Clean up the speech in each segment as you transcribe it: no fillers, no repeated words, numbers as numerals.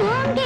ஓங்கி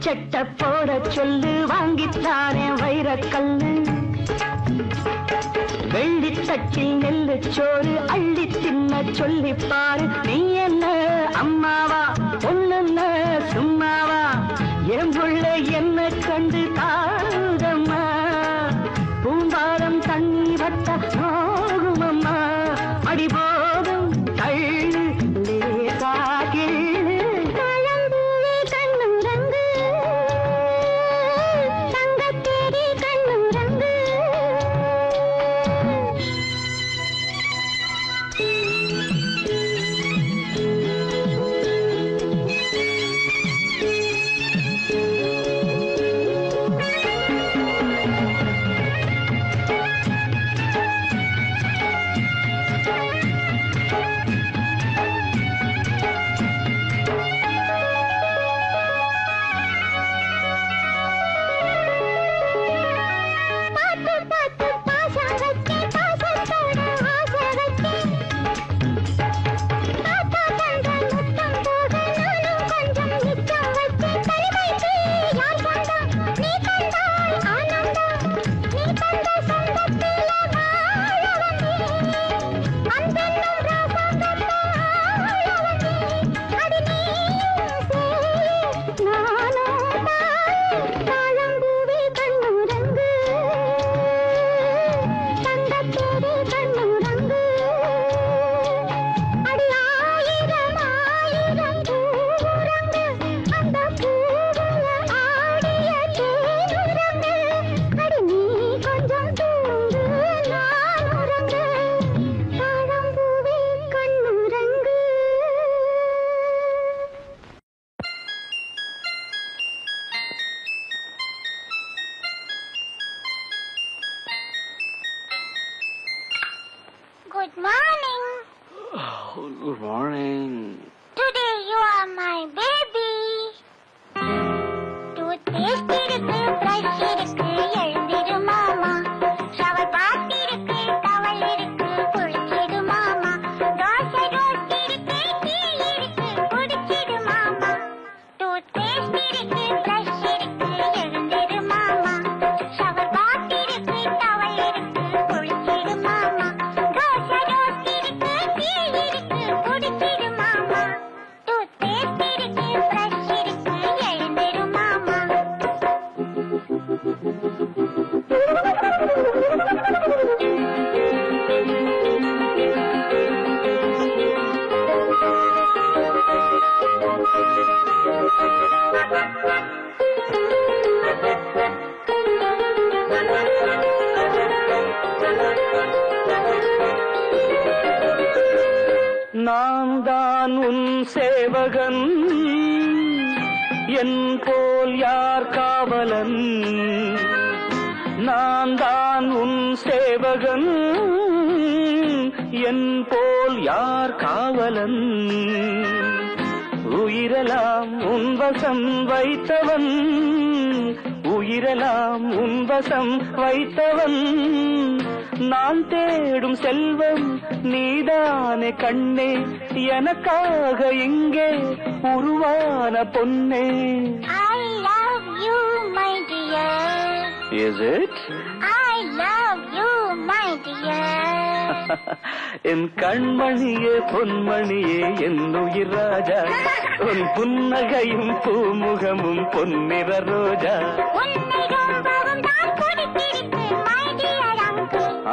சட்ட போட சொல்லு வாங்கித்தானே வைரக்கல்லு வெள்ளி தட்டில் நெல்லு சோறு அள்ளி தின்ன சொல்லி பாரு நீ என்ன அம்மாவா பொண்ணுன்ன சும்மாவா என் புள்ள என்ன கண்டு தாழம்மா பூம்பாரம் தண்ணி வட்ட போகுமம்மா அடி போதும் தள்ளு லேசாகில் நான் தான் உன் சேவகன் என் போல் யார் காவலன் நான் தான் உன் சேவகன் என் போல் யார் காவலன் உயிரெல்லாம் உன் வசம் வைத்தவன் உயிரெல்லாம் உன் வசம் வைத்தவன் நான் தேடும் செல்வம் நீதானே கண்ணே எனக்காக இங்கே உருவான பொன்னே I love you my dear. Is it? I love you my dear. என் கண்மணியே பொன்மணியே என் உயிர் ராஜா உன் புன்னகையும் பூமுகமும் பொன்னிற ரோஜா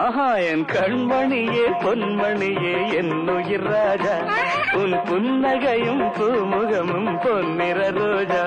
ஆஹா என் கண்மணியே பொன்மணியே என் உயிர் ராஜா உன் புன்னகையும் பூமுகமும் பொன்னிற ரோஜா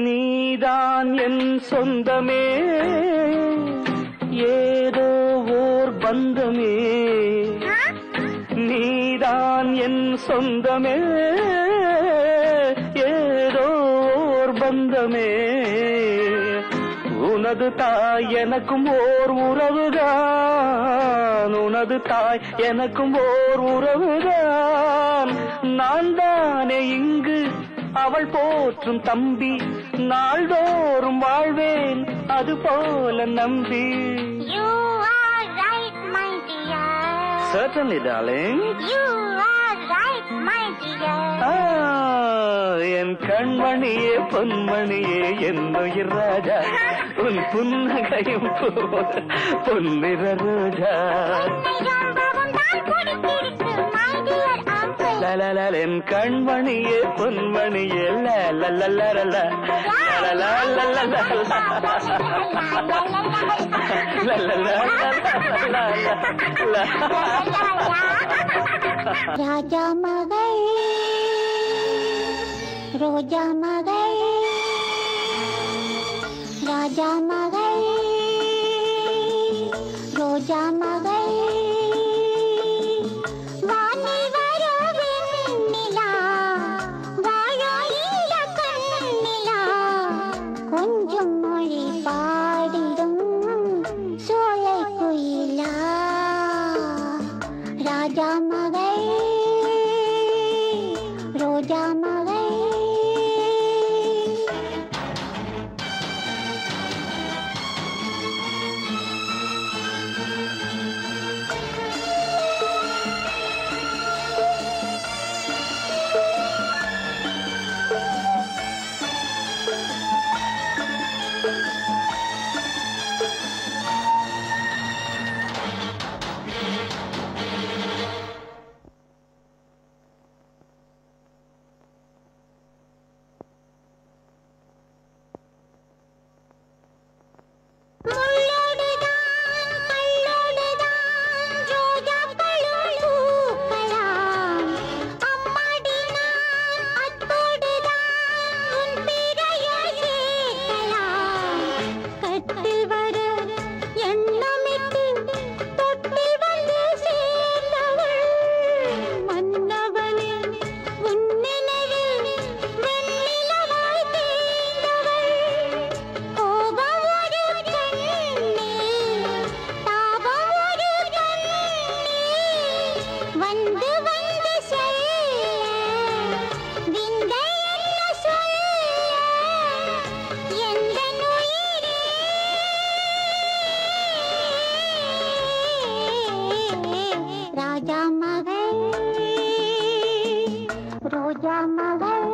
நீதான் என் சொந்தமே ஏதோ ஓர் பந்தமே நீதான் என் சொந்தமே ஏதோ ஓர் பந்தமே உனது தாய் எனக்கும் ஓர் உறவுதான் உனது தாய் எனக்கும் ஓர் உறவுதான் நான் தானே இங்கு அவள் போற்றும் தம்பி நாள்தோறும் வாழ்வேன் அது போல நம்பி You are right my dear. Certainly darling. You are right my dear. என் கண்மணியே பொன்மணியே என் உயிர் ராஜா உன் புன்னகையும் பொன்னிற ரோஜா என் கண்மணியே பொன்மணியே ராஜா மகள் ரோஜா மகள் ராஜா மகள் ரோஜா மகள் கொஞ்சம் மொழி பாடிடும் சோலை குயிலா ராஜா மகள் ரோஜா மகள் ரோஜா மகள் ரோஜா மகள்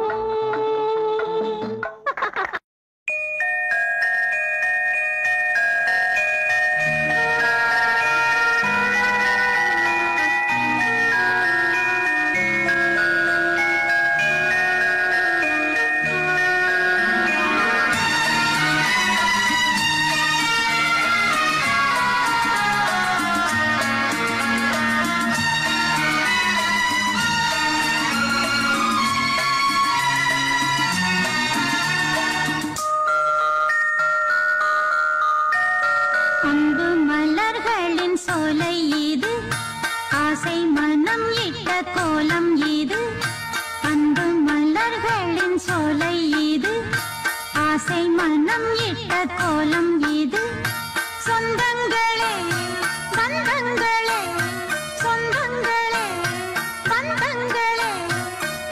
சோலை இது ஆசை மனம் இட்ட கோலம் இது அன்பு மலர்களின் சோலை இது ஆசை மனம் இட்ட கோலம் இது சொந்தங்களே பந்தங்களே சொந்தங்களே பந்தங்களே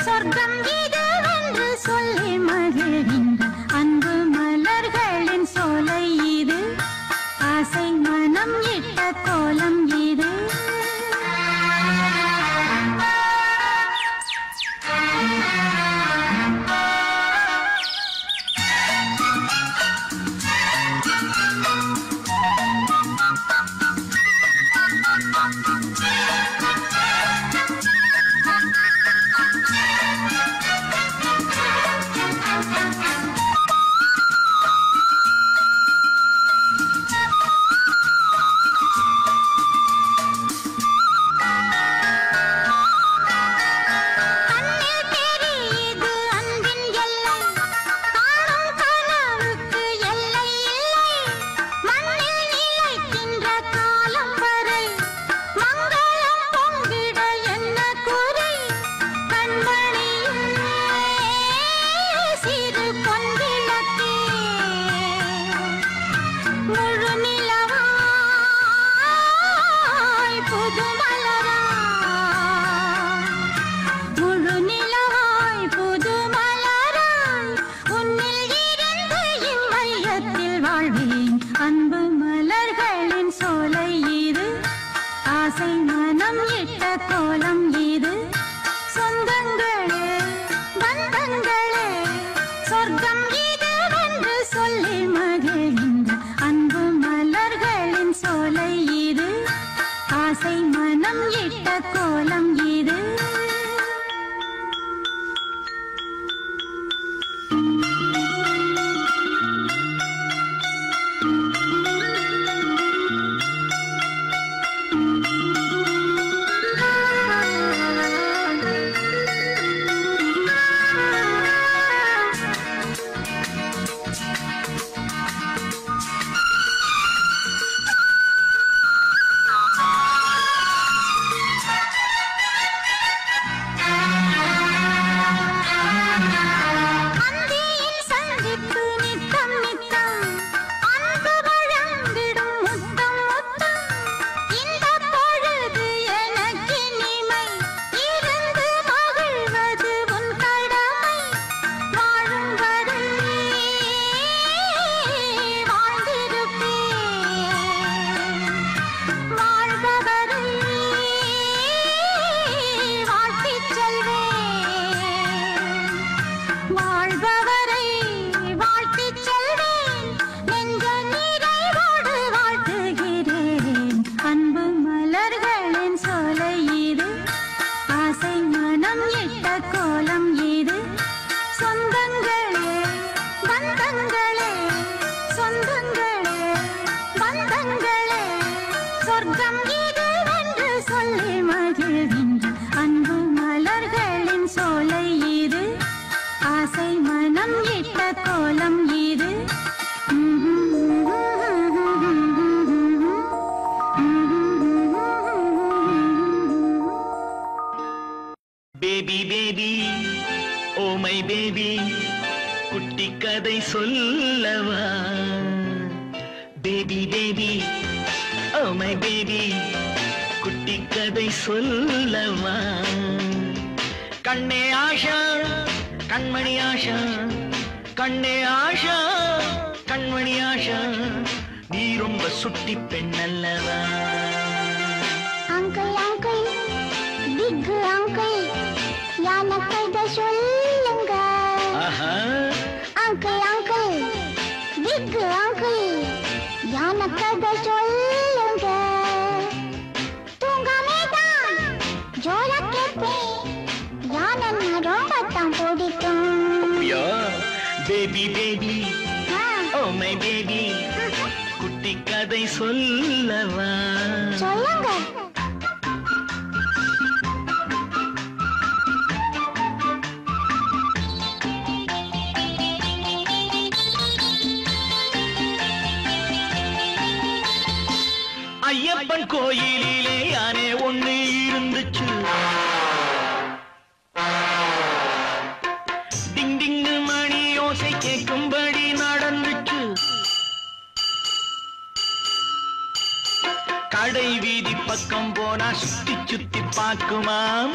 சொர்க்கம் இது என்று சொல்லி மகிழ்கின்ற அன்பு மலர்களின் சோலை இது ஆசை மனம் இட்ட கோலம் இது அன்பு மலர்களின் சோலை இது ஆசை மனம் இட்ட கோலம் இது சொந்தங்களே பந்தங்களே சொர்க்கம் இது என்று சொல்லி மகிழ்கின்ற அன்பு மலர்களின் சோலை இது ஆசை மனம் இட்ட கோலம் இது சொர்க்கம் இது என்று சொல்லி மகிழ்கின்ற அன்பு மலர்களின் சோலை இது ஆசை மனம் இட்ட கோலம் இது baby baby oh my baby குட்டி கதை சொல்லவா baby baby oh my baby குட்டி கதை சொல்லவா கண்ணே ஆஷா கண்மணி ஆஷா கண்ணே ஆஷா கண்மணி ஆஷா நீ ரொம்ப சுட்டி பெண் அல்லவா அங்கிள் அங்கிள் பிக் அங்கிள் எனக்கு இதை சொல்லுங்க. அங்கிள் அங்கிள் பிக் அங்கிள் எனக்கு இதை சொல்லுங்க. தூங்காமேதான் ஜோரா கேட்பேன். யானை ரொம்ப தான் பிடிக்கும். Baby baby oh my baby குட்டி கதை சொல்லவா? சொல்லுங்க. ஐயப்பன் கோயிலிலே யானே ஒண்ணு இருந்துச்சு. டிங் டிங் மணி யோசை கேட்கும்படி நடந்துச்சு. கடை வீதி பக்கம் போனா சுத்தி சுத்தி பார்க்குமாம்.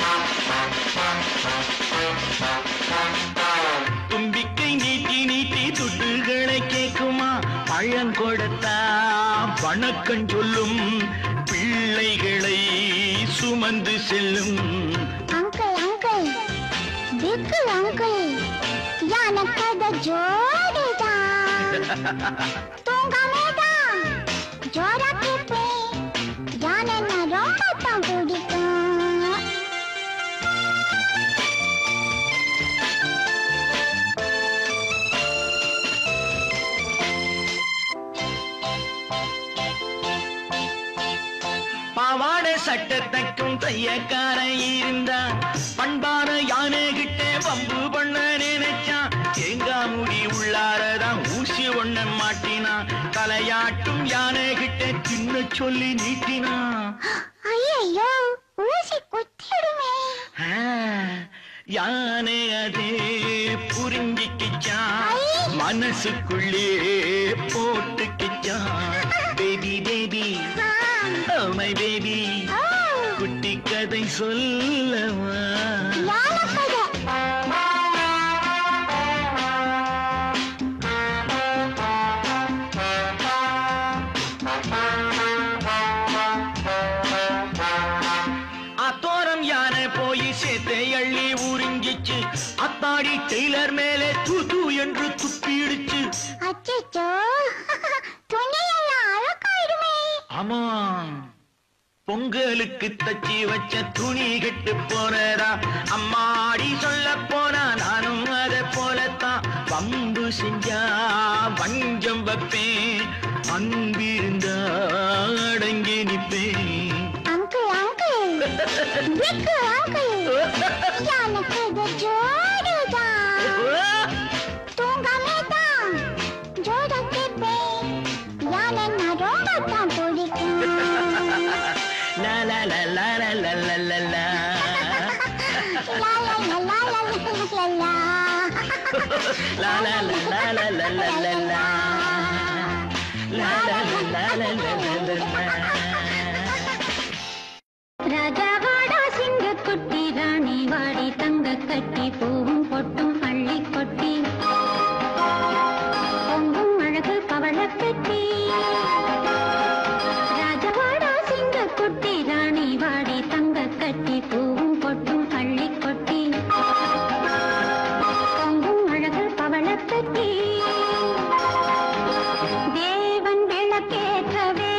தும்பிக்கை நீட்டி நீட்டி துட்டுகளை கேட்குமா. பழம் கொடுத்தா வணக்கம் சொல்லும். பிள்ளைகளை சுமந்து செல்லும். அங்கிள் அங்கிள் பிக் அங்கிள் எனக்கு இதை ஜோடிதான். தூங்காமேதான் ஜோரா கேட்பேன். யானை ரொம்ப தான் பிடிக்கும். பாவாடை சட்டத்தைக்கும் தையக்காரன் இருந்தா. பண்பான யானை கிட்ட பம்பு பண்ண நினைச்சான். தேங்காய் முடி உள்ளாரதான் ஊசி ஒண்ண மாட்டினா. தலையாட்டும் யானை கிட்ட சின்ன சொல்லி நீட்டினா. ஐயோ ஊசி குத்திடுமே. யானை அதே புரிஞ்சிக்கிச்சான். மனசுக்குள்ளே போட்டுக்கிச்சான். Baby baby oh my baby குட்டி கதை சொல்லவா? அத்தோரம் யானை போய் சேத்தை அள்ளி உறிஞ்சிச்சு. அத்தாடி டெய்லர் மேலே தூது என்று துப்பிடுச்சு. அச்சோ துணியெல்லாம் அழகாயிடுமே. ஆமா பொங்கலுக்கு தச்சி வச்ச துணி கெட்டு போனதா. அம்மாடி சொல்ல போனா நானும் அதை போலத்தான். பம்பு செஞ்சா வஞ்சம் வைப்பேன். அன்பிருந்தா அடங்கி நிப்பேன். அங்கிள் அங்கிள் பிக் அங்கிள் எனக்கு இது ஜோடிதான். தூங்காமேதான் ஜோரா கேட்பேன். யானை ரொம்ப தான் பிடிக்கும். லா லா லா லா லா லா லா லா லா. லா லா லா லா லா லா லா. லா லா லா லா லா லா லா லா லா. லா லா லா லா லா லா லா. ராஜாவாடா சிங்க குட்டி ராணி வாடி தங்க கட்டி பூவும் பொட்டும் அள்ளி கொட்டி பொங்கும் அழகு பவள பெட்டி. ராஜாவாடா சிங்க குட்டி ராணி வாடி தங்க கட்டி பூவும் பொட்டும் அள்ளி கொட்டி பொங்கும் அழகு பவள பெட்டி. தேவன் விளக்கேற்றவே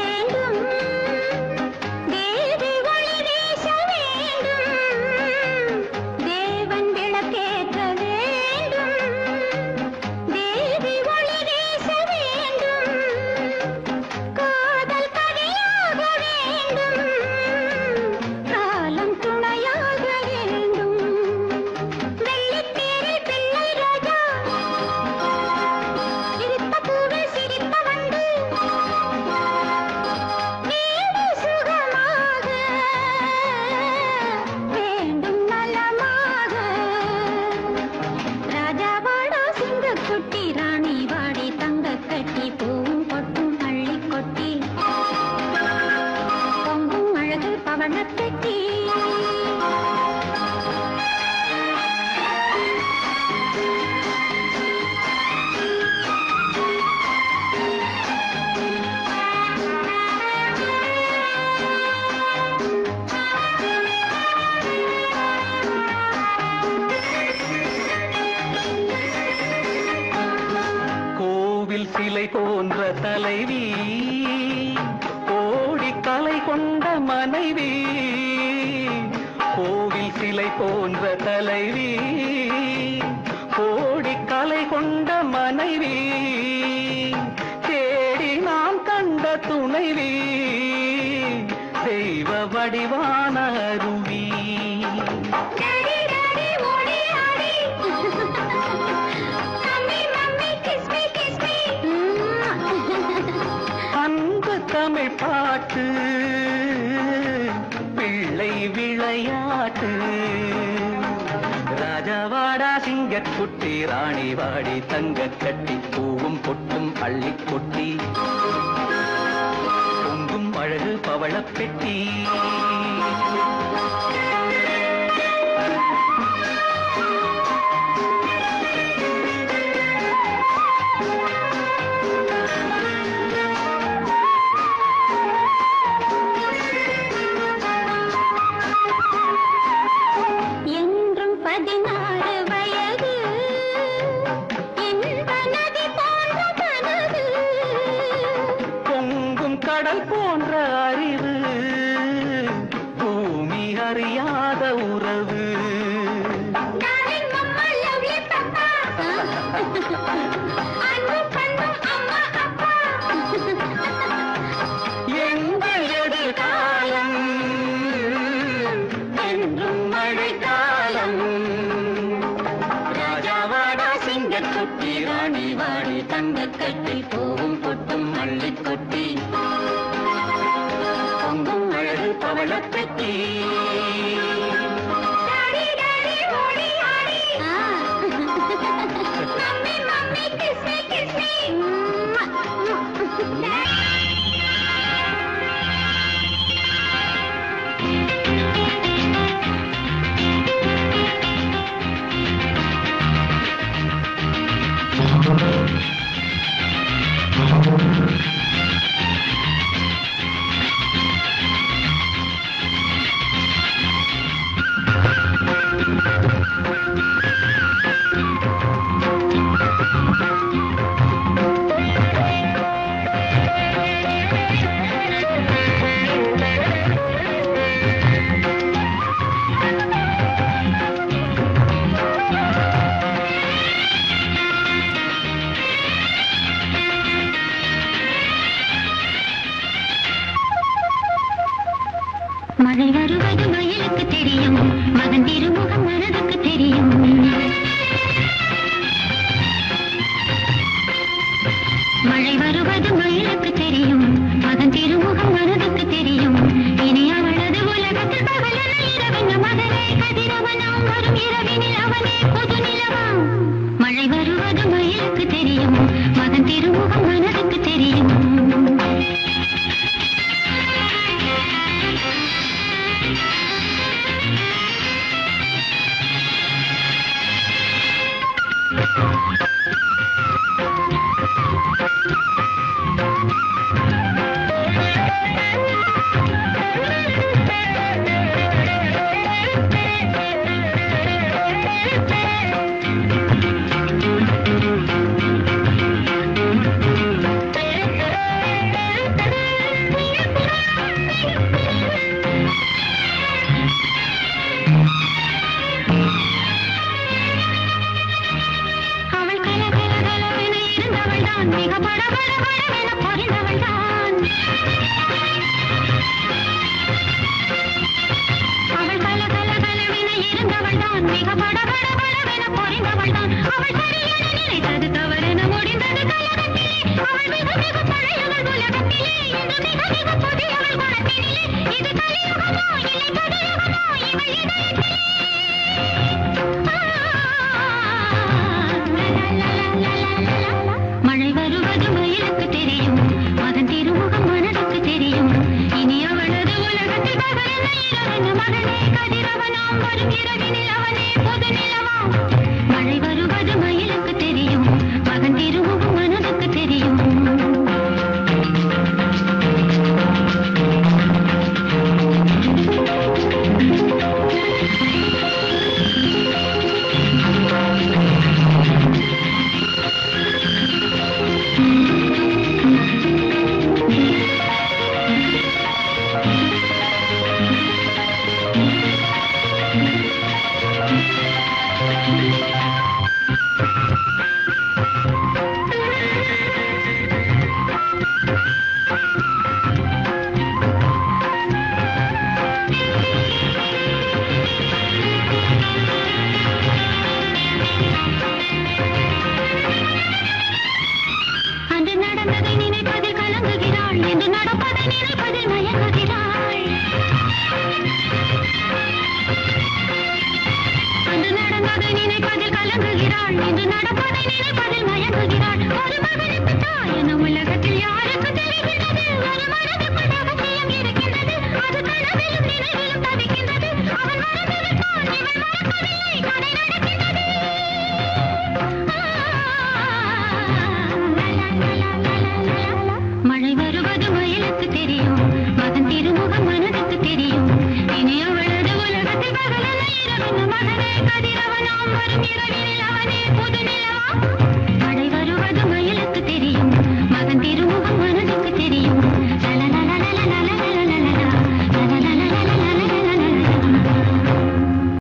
தலைவி, கோடி கலை கொண்ட மனைவி, கோவில் சிலை போன்ற தலைவி, கோடி கலை கொண்ட மனைவி, தேடி நாம் கண்ட துணைவி, தெய்வ வடிவான அருவி. அன்பு தமிழ் பாட்டு, பிள்ளை விளையாட்டு, ராஜாவாடா சிங்கக்குட்டி, ராணி வாடி தங்க கட்டி, பூவும் பொட்டும் அள்ளி கொட்டி, பொங்கும் அழகு பவளப் பெட்டி. என்றும் 16 வயது, இன்ப நதி போன்ற மனது, பொங்கும் கடல் போன்ற அறிவு, பூமி அறியாத உறவு. Darling mama, lovely papa, அன்பு பண்பும் அம்மா அப்பா. எங்கள் எதிர்காலம் என்றும் மழைக்காலம். ராஜாவாடா சிங்கக்குட்டி, ராணி வாடி தங்க கட்டி, பூவும் பொட்டும் அள்ளி கொட்டி, பொங்கும் அழகு பவளப் பெட்டி. Daddy, daddy, ஓடி ஆடி. Mummy, mummy, kiss me, kiss me. மழை வருவது மயிலுக்கு தெரியும், மகன் திருமுகம் மனதுக்கு தெரியும். மழை வருவது மயிலுக்கு தெரியும், மகன் திருமுகம் மனதுக்கு தெரியும். இனி அவளது உலகத்தில் பகலென இரவென மகனே கதிரவனாம், வரும் இரவினில் அவனே புது நிலவாம். மழை வருவது மயிலுக்கு தெரியும், மகன் திருமுகம் மனதுக்கு தெரியும். மழை வருவது மயிலுக்கு தெரியும், மகன் திருமுகம் மனதுக்கு தெரியும். இனி அவளது உலகத்தில் பகலென இரவென மகனே கதிரவனாம், வரும் இரவினில் அவனே புது நிலவாம். மழை வருவது மயிலுக்கு தெரியும், மகன் திருமுகம் மனதுக்கு தெரியும். கலங்குகிறாள் என்று நடப்பதை நினைப்பதில் மயங்குகிறாள் அன்று நடந்ததை நினைப்பதில் கலங்குகிறாள் என்று நடப்பதை நினைப்பதில் மயங்குகிறாள் ஒரு மகனுக்கு தாய் என உலகத்தில் யாருக்கு தெரிகிறது